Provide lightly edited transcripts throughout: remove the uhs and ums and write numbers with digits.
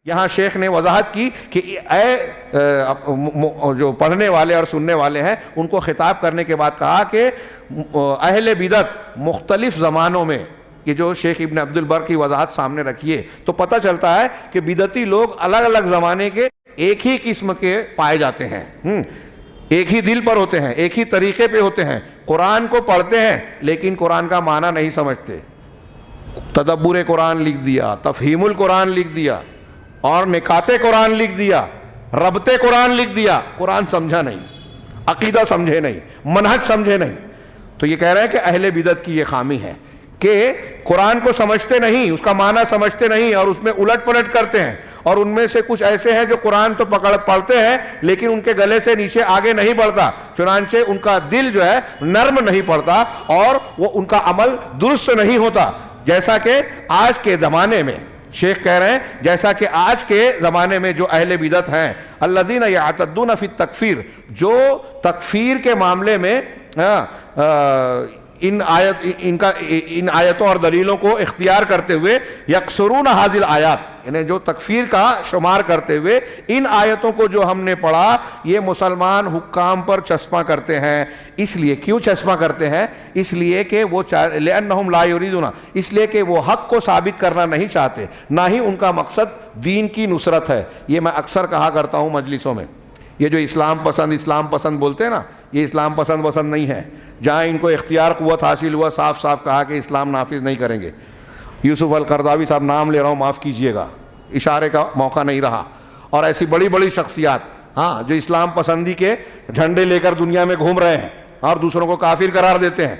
یہاں شیخ نے وضاحت کی کہ اے جو پڑھنے والے اور سننے والے ہیں ان کو خطاب کرنے کے بعد کہا کہ اہل بدعت مختلف زمانوں میں، یہ جو شیخ ابن عبد البر کی وضاحت سامنے رکھیے تو پتہ چلتا ہے کہ بدعتی لوگ الگ الگ زمانے کے ایک ہی قسم کے پائے جاتے ہیں، ایک ہی دل پر ہوتے ہیں، ایک ہی طریقے پہ ہوتے ہیں، قرآن کو پڑھتے ہیں لیکن قرآن کا معنی نہیں سمجھتے، تدبر قرآن لکھ دیا، تفہیم القرآن لکھ دیا اور نکات قرآن لکھ دیا، ربط قرآن لکھ دیا، قرآن سمجھا نہیں، عقیدہ سمجھے نہیں، منہج سمجھے نہیں۔ تو یہ کہہ رہے ہیں کہ اہل بدعت کی یہ خامی ہے کہ قرآن کو سمجھتے نہیں، اس کا معنی سمجھتے نہیں اور اس میں الٹ پلٹ کرتے ہیں، اور ان میں سے کچھ ایسے ہیں جو قرآن تو پڑھتے ہیں لیکن ان کے گلے سے نیچے آگے نہیں بڑھتا، چنانچہ ان کا دل جو ہے نرم نہیں پڑتا اور وہ ان کا عمل درست نہیں ہوتا، جیسا کہ آج کے زمانے میں شیخ کہہ رہے ہیں، جیسا کہ آج کے زمانے میں جو اہل بدعت ہیں الذین یعتدون فی التکفیر، جو تکفیر کے معاملے میں ان آیتوں اور دلیلوں کو اختیار کرتے ہوئے یکسرون حاضر آیات، یعنی جو تکفیر کا شمار کرتے ہوئے ان آیتوں کو جو ہم نے پڑھا یہ مسلمان حکام پر چسپاں کرتے ہیں۔ اس لیے کیوں چسپاں کرتے ہیں؟ اس لیے کہ وہ لأنہم لا یریدون، اس لیے کہ وہ حق کو ثابت کرنا نہیں چاہتے، نہ ہی ان کا مقصد دین کی نصرت ہے۔ یہ میں اکثر کہا کرتا ہوں مجلسوں میں، یہ جو اسلام پسند بولتے ہیں نا، یہ اسلام پسند نہیں ہے۔ جہاں ان کو اختیار قوت حاصل ہوا صاف صاف کہا کہ اسلام نافذ نہیں کریں گے۔ یوسف القرضاوی صاحب نام لے رہا ہوں، معاف کیجئے گا، اشارے کا موقع نہیں رہا، اور ایسی بڑی بڑی شخصیات جو اسلام پسندی کے جھنڈے لے کر دنیا میں گھوم رہے ہیں اور دوسروں کو کافر قرار دیتے ہیں۔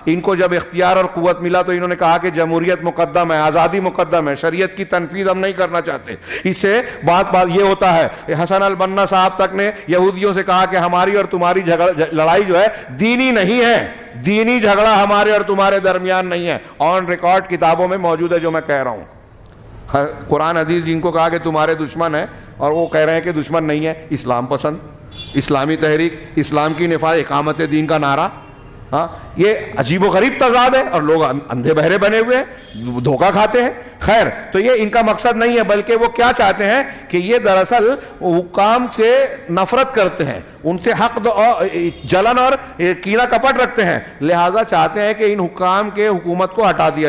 ان کو جب اختیار اور قوت ملا تو انہوں نے کہا کہ جمہوریت مقدم ہے، آزادی مقدم ہے، شریعت کی تنفیذ ہم نہیں کرنا چاہتے۔ اس سے بات یہ ہوتا ہے، حسن البنا صاحب تک نے یہودیوں سے کہا کہ ہماری اور تمہاری لڑائی جو ہے دینی نہیں ہے، دینی جھگڑا ہمارے اور تمہارے درمیان نہیں ہے، آن ریکارڈ کتابوں میں موجود ہے جو میں کہہ رہا ہوں۔ قرآن حدیث جن کو کہا کہ تمہارے دشمن ہیں اور وہ کہہ رہے ہیں کہ دشمن نہیں ہے، اسلام پسند، اسلامی تحریک، اسلام کی نفاذ، اقامت دین کا نعرہ۔ یہ عجیب و غریب تضاد ہے اور لوگ اندھے بہرے بنے ہوئے ہیں، دھوکہ کھاتے ہیں۔ خیر، تو یہ ان کا مقصد نہیں ہے، بلکہ وہ کیا چاہتے ہیں کہ یہ دراصل حکام سے نفرت کرتے ہیں، ان سے حقد جلن اور کینہ کپٹ رکھتے ہیں، لہٰذا چاہتے ہیں کہ ان حکام کے حکومت کو ہٹا دیا جائے۔